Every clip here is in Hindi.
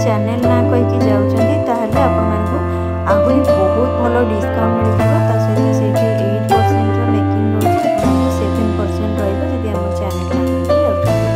चैनल ना कहीकि जाउछंती ताहले आपन मानकु आहुरी बहुत भलो डिस्काउंट मिलिजिबो ता सहित सेठी 8% रो मेकिंग होछि आपन 7% रहइबो जदि हमर चैनल ना कहीकि जाउछंती।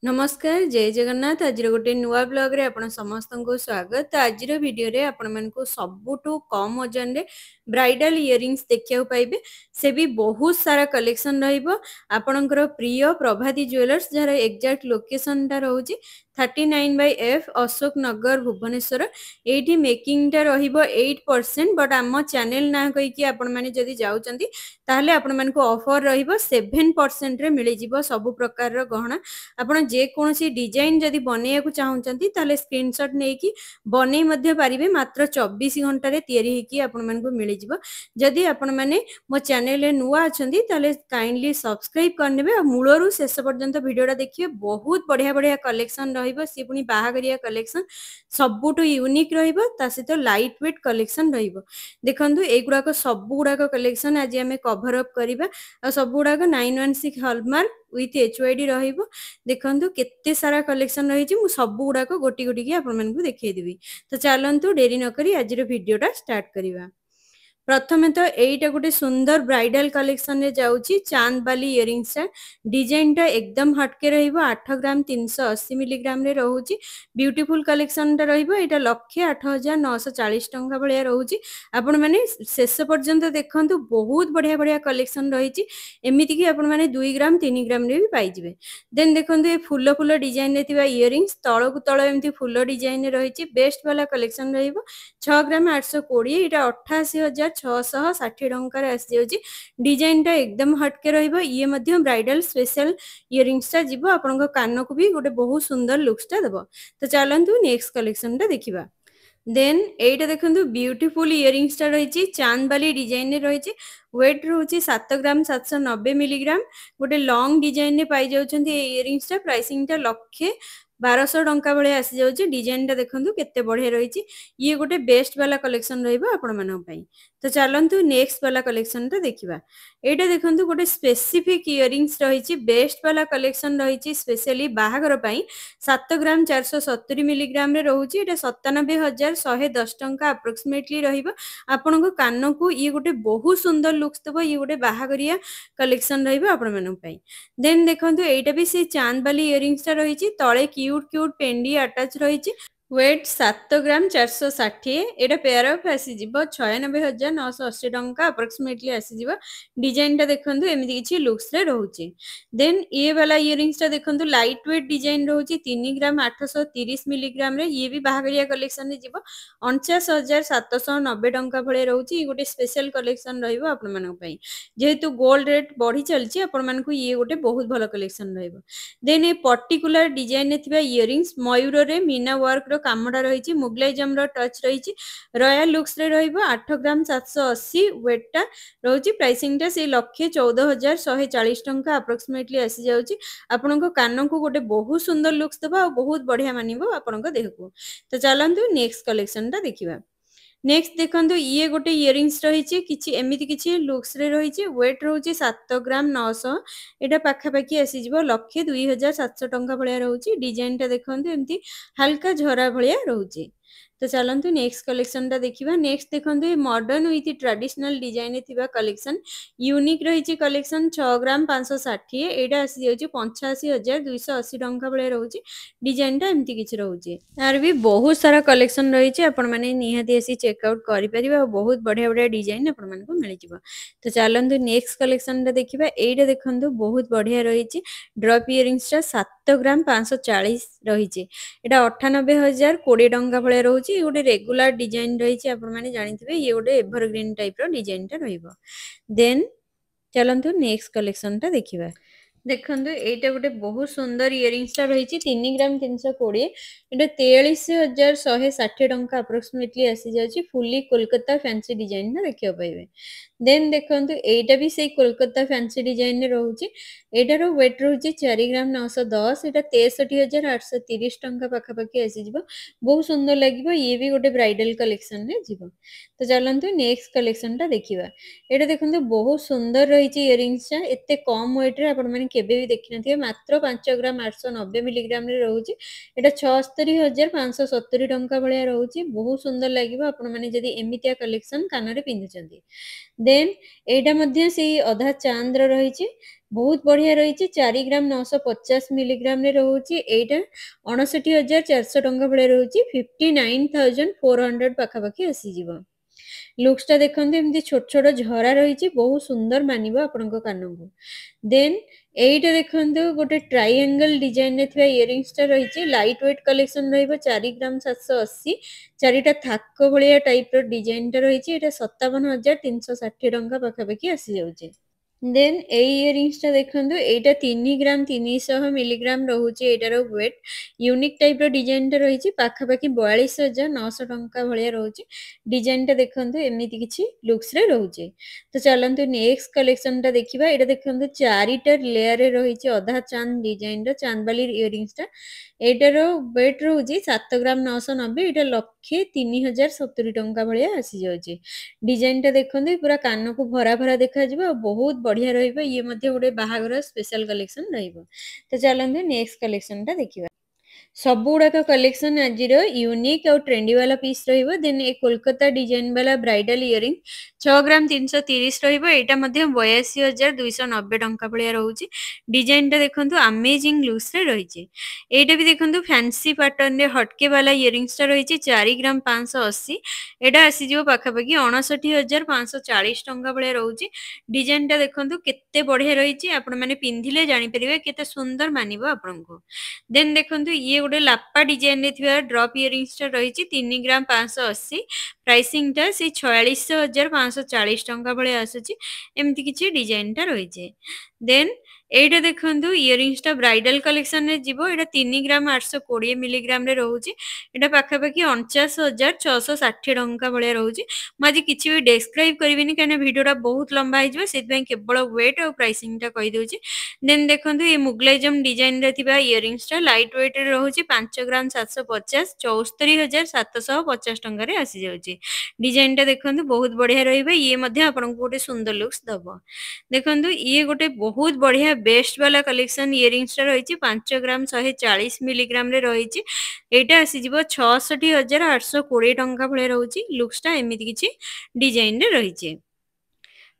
नमस्कार जय जगन्नाथ। आज गोटे नुआ ब्लॉग रे आपण समस्त को स्वागत। आज वीडियो रे आपण मानकु सबुटू कम वजन रे ब्राइडल इयरिंग्स देखिया पाइबे। से भी बहुत सारा कलेक्शन रहिबो। आपणकर प्रिय प्रभाती ज्वेलर्स जहार एग्जैक्ट लोकेशन टा रहउची 39/F अशोक नगर भुवनेश्वर। एठी मेकिंग टा रहिबो 8% बट आम चैनल ना कहि कि आपण माने जदि जाउचंती ताहले आपण मानकु ऑफर रहिबो 7% रे मिलि जिवो सब प्रकार रो गहना। आपण जे कोनसी डिजाइन जदि बनेया को चाहउचंती ताहले स्क्रीनशॉट नै कि बनै मध्ये पारिबे। मात्र 24 घंटा रे तयारी हे कि आपण मानकु मिलि जिवो। जदि आपण माने मो चैनल रे नुआ अछंती ताहले काइंडली सब्सक्राइब करनेबे और मूलरू शेष पर्यंत वीडियोटा देखिए। बहुत बढ़िया बढ़िया कलेक्शन रहिबो। सी पुनी बाहागरिया कलेक्शन सबुटू यूनिक रहिबो ता सहित लाइट वेट कलेक्शन रहिबो। देखंतु ए गुडा को सब गुडा को कलेक्शन आज हमें कवर अप करिबा और सब गुडा को 916 हॉलमार्क विथ HYD रहिबो। देखंतु केते सारा कलेक्शन रही मु सब गुडा को गोटी गोटी के आपण मानकु देखै देबी। तो चलंतु देरी न करी आज रो वीडियोटा स्टार्ट करिबा। प्रथमे तो एटा गोटे सुंदर ब्राइडल कलेक्शन रे जाउची चांद वाली इयरिंग्स डिजाइन टा एकदम हटके रहिबो। 8 ग्राम 380 मिलीग्राम रे रहउची। ब्यूटीफुल कलेक्शन टा रहिबो। एटा 1,08,940 टंका भलिया रहउची। आपण माने शेष पर्यंत देखंतु बहुत बढ़िया बढ़िया कलेक्शन रहिची। एमिति कि आपण माने 2 ग्राम 3 ग्राम रे भी पाई जिवे। देन देखंतु ए फूल फूल डिजाइन रे थिबा इयरिंग्स तळ को तळ एमिति फूल डिजाइन रे रहिची। बेस्ट वाला कलेक्शन रहिबो। 6 ग्राम 820 एटा 88,660 टंका रे आसी जाउची। डिजाइन टा एकदम हटके रहिबो। ये मध्ये ब्राइडल स्पेशल इयरिंग्स टा जिवो। आपन कान को भी गोटे बहुत सुंदर लुक्स टा देबो। तो चलंतु नेक्स्ट कलेक्शन टा देखिबा। देन एटा देखंतु ब्यूटीफुल इयरिंग्स टा रहिची चांद वाली डिजाइन रे रहिची। वेट रहउची 7 ग्राम 790 मिलीग्राम। गोटे लॉन्ग डिजाइन रे पाई जाउछंती ए इयरिंग्स टा। प्राइसिंग टा 1,1200 टंका भले आसी जाउची। डिजाइन टा देखंतु केते बढ़िया रहिची। ये गोटे बेस्ट वाला कलेक्शन रहिबो आपण मानन पई। तो चलंतु नेक्स्ट वाला कलेक्शन टा देखिबा। एटा देखंतु गोटे स्पेसिफिक इयरिंग्स रहिची बेस्ट वाला कलेक्शन रहिची स्पेशली बाहागर पई। 7 ग्राम 470 मिलीग्राम रे रहउची। एटा 97,110 टंका अप्रोक्सीमेटली रहिबो। आपन को कान को ये गोटे बहुत सुंदर लुक्स देबो। ये गोटे बाहागरिया कलेक्शन रहिबो आपण मानन पई। देन देखंतु एटा भी से चांद वाली इयरिंग्स टा रहिची। तळे cute cute पेंडी attach रहिची। Wait 7 gram 460। Etah pair of आसी जिवो 96,980 टंका अप्रोक्सीमेटली आसी जिवो। डिजाइन टा देखंतु एमिति किछि लुक्स रे रहउची। देन ये वाला इयरिंग्स टा देखंतु लाइट वेट डिजाइन रहउची। 3 ग्राम 830 मिलीग्राम रे ये भी बाहागरिया कलेक्शन रे जिवो। 49,790 टंका भले रहउची। ये गोटे स्पेशल कलेक्शन रहिबो आपण मानन पई। जेहेतु गोल्ड रेट बढ़ी चलची आपण मानकु ये गोटे बहुत भलो कलेक्शन रहिबो। देन ए पर्टिकुलर डिजाइन रे थिबा इयरिंग्स मयूर रे मीना वर्क रो कामडा रहिची। मुगलाइजम रो टच रहिची। रॉयल लुक्स रे रहिबो। 8 ग्राम 780 वेट टा रहउची। प्राइसिंग टा से 1,14,140 टंका अप्रोक्सीमेटली आसी जाउची। आपन को कान को गोटे बहुत सुंदर लुक्स देबा और बहुत बढ़िया मानिबो आपन को देह को। तो चलंतु नेक्स्ट कलेक्शन टा देखिबा। नेक्स्ट देखंतु ये गोटे इयरिंग्स रहिची किछि एमिति किछि लुक्स रे रहिची। वेट रहउची 7 ग्राम 900। एटा पाखा पाखी आसी जिवो 1,02,700 टंका भलिया रहउची। डिजाइन टा देखंतु एमिति हल्का झरा भलिया रहउची। तो चलंतु नेक्स्ट कलेक्शन टा देखिबा। नेक्स्ट देखंतु a modern with traditional design रे थिबा कलेक्शन यूनिक रहिची। कलेक्शन 6 ग्राम 560। एटा आसी जाउची 85,280 टंका भलिया रहउची। डिजाइन टा एमिति किछि रहउची। तार भी बहुत सारा कलेक्शन रहिची। आपण माने निहाती आसी चेकआउट करि परिबा। बहुत बढ़िया बढ़िया डिजाइन आपण मानकु मिलि जिवो। तो चलंतु नेक्स्ट कलेक्शन टा देखिबा। एटा देखंतु बहुत बढ़िया रहिची। ड्रॉप इयरिंग्स टा 7 ग्राम 540 रहिची। एटा 98,020 टंका भले रहउची। गोटे रेगुलर डिजाइन रहिची। आपण माने जानिथिबे ये गोटे एवरग्रीन टाइप रो डिजाइन टा रहिबो। देन चलंतु नेक्स्ट कलेक्शन टा देखिबा। देखंतु एटा गोटे बहुत सुंदर इयरिंग्स टा रहिची। 3 ग्राम 320। एटा 43,160 टंका अप्रोक्सीमेटली आसी जाउची। फुली कोलकाता फैंसी डिजाइन ना देखियो पाइबे। देन देखंतु एटा भी से कोलकाता फैंसी डिजाइन रे रहउची। एटार वेट रहउची 4 ग्राम 910। एटा 63,830 टंका पाखा पाखी आसी जिवो। बहुत सुंदर लागिबो। ये भी गोटे ब्राइडल कलेक्शन रे जिवो। तो चलंतु नेक्स्ट कलेक्शन टा देखिबा। एटा देखंतु बहुत सुंदर रहिची इयरिंग्स टा। एते कम वेट रे आपण माने केबे भी देखि नथिबे मात्र 5 ग्राम 890 मिलीग्राम रे रहउची एटा 66570 टंका भलिया रहउची बहुत सुंदर लागिबो आपण माने जदी एमितिया कलेक्शन कान रे पिंधुचंदी देन एटा मध्ये सेही अधा चांद रहिची बहुत बढ़िया रही 4 ग्राम 950 मिलीग्राम रे रहउची एटा 69400 टंका भले रहउची 59400 पाखापाखी आसी जीवो लुक्स टा देखंते एमती छोट छोट झरा रही बहुत सुंदर मानिबो आपनको कान को देन एटा देखंतु गोटे ट्रायंगल डिजाइन रे थिबा इयरिंग्स टा रही लाइट वेट कलेक्शन रहइबो 4 ग्राम 780 चारिटा थाक भलिया टाइप रो डिजाइन टा रही एटा 57360 टंका पाखापाखी आसी जाउची देन ए इयरिंग्स टा देखंतु एटा 3 ग्राम 300 मिलीग्राम रहउची एटार वेट यूनिक टाइप रो डिजाइन टा रही पाखापाखी 42900 टंका भलिया रहउची डिजाइन टा देखंतु एमिति किछि लुक्स रे रहउची तो चलंतु नेक्स्ट कलेक्शन टा देखिबा एटा देखंतु चारिटा लेयर रे रही अधा चांद डिजाइन रो चांदबाली इयरिंग्स टा एटार वेट रहउची 7 ग्राम 990 एटा लक्षे 3070 टंका भलिया आसी जाउची डिजाइन टा देखंतु पूरा कान को भरा भरा देखा जिवो बहुत बढ़िया रहिबो ये मध्ये गोटे बाहागर स्पेशल कलेक्शन रहिबो तो चलंतु नेक्स्ट कलेक्शन टा देखिबा सब गुड़ाक कलेक्शन आज यूनिक और ट्रेंडी वाला पीस रहिबो देन ए कोलकाता डिजाइन वाला ब्राइडल इयरिंग 6 ग्राम 330 रहिबो एटा मध्ये 82290 टंका भलिया रहउची डिजाइन टा देखंतु अमेजिंग लुक्स रे रहिची एटा भी देखंतु फैंसी पैटर्न रे हटके वाला इयरिंग्स टा रहिची 4 ग्राम 580 एटा आसी जिवो पाखापाखी 69540 टंका भलिया रहउची डिजाइन टा देखंतु केते बढ़िया रहिची आपण माने पिंधिले जानि परिबे केते सुंदर मानिबो आपनको देन देखंतु ये गोटे लापा डिजाइन रे थिबा ड्रॉप इयरिंग्स टा रही 3 ग्राम 580 प्राइसिंग टा से 46540 टंका भले आसुची एमती किछि डिजाइन टा रही देन एटा देखंतु इयरिंग्स टा ब्राइडल कलेक्शन रे जीवो एटा 3 ग्राम 820 मिलीग्राम रे रहउची एटा पाखापाखी 49660 टंका भले रहउची माजी किछि भी डिस्क्राइब करबिनी काने वीडियोटा बहुत लंबा हिजबो सेतबे केवल वेट और प्राइसिंग टा कहि दोची देन देखंतु ये मुगलाइजम डिजाइन रे थिबा इयरिंग्स टा लाइट वेट रे रहउची 5 ग्राम 750 74750 टंका रे आसी जाउची डिजाइन टा देखंतु बहुत बढ़िया रहिबे ये मध्ये आपन को गोटे सुंदर लुक्स दबो देखंतु ये गोटे बहुत बढ़िया बेस्ट वाला कलेक्शन इयरिंग्स टा रही 5 ग्राम 140 मिलीग्राम रे रही एटा आसी जिवो 66820 टंका भले रहउची लुक्स टा एमिति किछि डिजाइन रे रही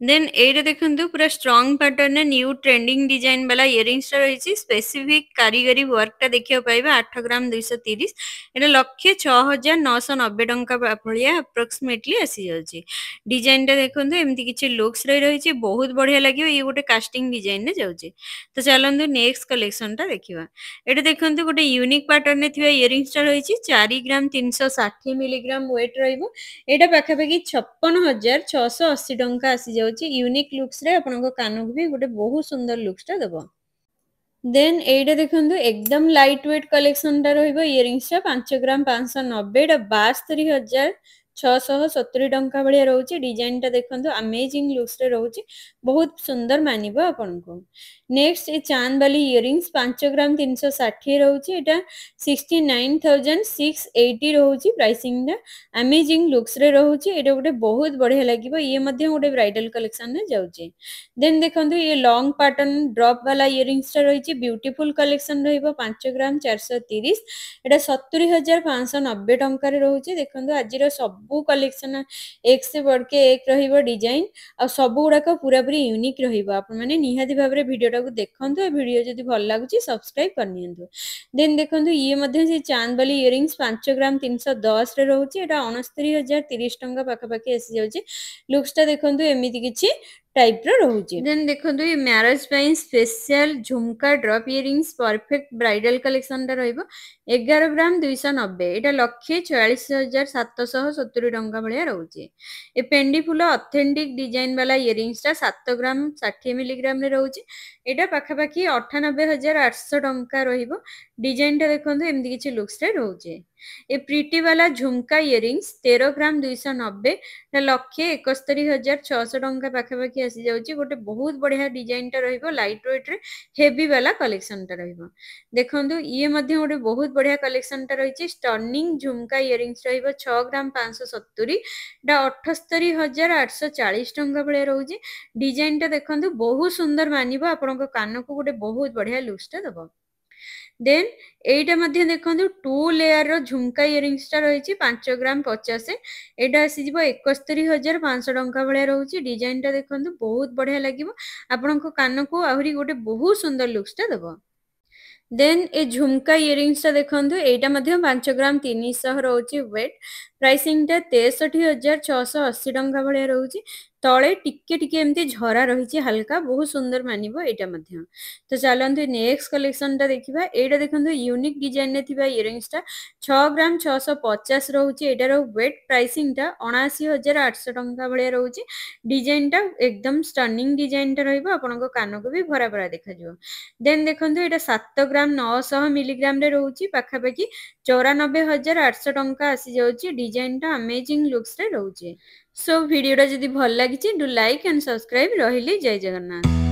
देन एटा देखंतु पूरा strong pattern new trending design वाला इयरिंग्स रही स्पेसिफिक कारीगरी वर्क टा देखियो पाइबा 8 ग्राम 230 एटा लक्षे 6990 टंका भलिया अप्रोक्सीमेटली आसी जाउची डिजाइन टा देखंतु एमिति किछि लुक्स रही बहुत बढ़िया लागियो ये गोटे कास्टिंग डिजाइन रे जाउची तो चलंतु नेक्स्ट कलेक्शन टा देखिबा एटा देखंतु गोटे यूनिक पैटर्न रे थिबा इयरिंग्स टा रही 4 ग्राम 360 मिलीग्राम वेट रहिबो एटा पाखापाखी 56680 टंका आसी यूनिक लुक्स रे आपनको कान को भी गोटे बहुत सुंदर लुक्स टा दबो देन एटा देखंतु एकदम लाइट वेट कलेक्शन टा रहइबो इयरिंग्स टा 5 ग्राम 590 एटा 62670 टंका भलिया रहउची डिजाइन टा देखंतु अमेजिंग लुक्स रे रहउची बहुत सुंदर मानिबो आपनको नेक्स्ट ए चांद वाली इयरिंग्स 5 ग्राम 360 रहउची एटा 69680 रहउची प्राइसिंग टा अमेजिंग लुक्स रे रहउची एटा गोटे बहुत बढ़िया लागिबो ये मध्ये गोटे ब्राइडल कलेक्शन रे जाउची देन देखंतु ये लॉन्ग पैटर्न ड्रॉप वाला इयरिंग्स टा रही ब्यूटीफुल कलेक्शन रहिबो 5 ग्राम 430 एटा 70590 टंका रे रहउची देखंतु आजिरो सबु कलेक्शन एक से बढ़ के एक रहिबो डिजाइन आ सबु गुडा को पूरा पूरी यूनिक रहिबो आपण माने निहाती भाबरे वीडियोटा को देखंतु ए वीडियो जदी भल लागुची सब्सक्राइब करनियंतु देन देखंतु ये मध्ये से चांद वाली इयरिंग्स 5 ग्राम 310 रे रहउची एटा 69030 टंका पाखा पाखी आसी जाउची लुक्स टा देखंतु एमिति किछि टाइप रो रहउची देन देखंतु ये मैरिज पई स्पेशल झुमका drop earrings perfect bridal collection टा रहइबो 11 ग्राम 290 एटा लक्षे 44770 टंका भलिया रहउची ए पेंडी फुल ऑथेंटिक डिजाइन वाला इयरिंग्स टा 7 ग्राम 60 मिलीग्राम रे रहउची एटा पाखा पाखी 98800 टंका रहिबो डिजाइन टा देखंतु एमिति किछि लुक्स रे रहउची ए प्रीति वाला झुमका इयरिंग्स 13 ग्राम 290 लक्षे 71,600 टंका पाखापाखि आसी जाउची गोटे बहुत बढ़िया डिजाइन टा रहिबो लाइट वेट रे हेवी वाला कलेक्शन टा रहिबो देखंतु ये मध्ये गोटे बहुत बढ़िया कलेक्शन टा रहिची स्टर्निंग झुमका इयरिंग्स रहिबो 6 ग्राम 570 डा 78,840 टंका भले रहउची डिजाइन टा देखंतु बहुत सुंदर मानिबो आपनको कान को गोटे बहुत बढ़िया लुक्स टा दबो देन एटा मध्ये देखंतु 2 लेयर रो झुमका इयरिंग्स टा रहिची 5 ग्राम 50 एटा आसी जिवो 71,500 टंका भले रहउची डिजाइन टा देखंतु बहुत बढ़िया लागिवो आपनको कान को आहुरी गोटे बहुत सुंदर लुक्स टा दबो देन ए झुमका इयरिंग्स टा देखंतु एटा मध्ये 5 ग्राम 300 रहउची वेट प्राइसिंग टा 63,680 टंका भले रहउची तळे टिके टिके एमती झरा रहिची हल्का बहुत सुंदर मानिबो एटा मध्ये तो चलंतु नेक्स्ट कलेक्शन टा देखिबा एटा देखंतु यूनिक डिजाइन ने थिबा इयरिंग्स टा 6 ग्राम 650 रहउची एटा रो वेट प्राइसिंग टा 79,800 टंका भले रहउची डिजाइन टा एकदम स्टनिंग डिजाइन टा रहइबो आपनको कान को भी भरा भरा देखा जिवो देन देखंतु एटा 7 ग्राम 900 मिलीग्राम रे रहउची पाखापाखि 94,800 टंका आसी जाउची डिजाइन टा अमेजिंग लुक्स रे रहउची सो वीडियो टा जदि भल लागिची डू लाइक एंड सब्सक्राइब रहिली जय जगन्नाथ।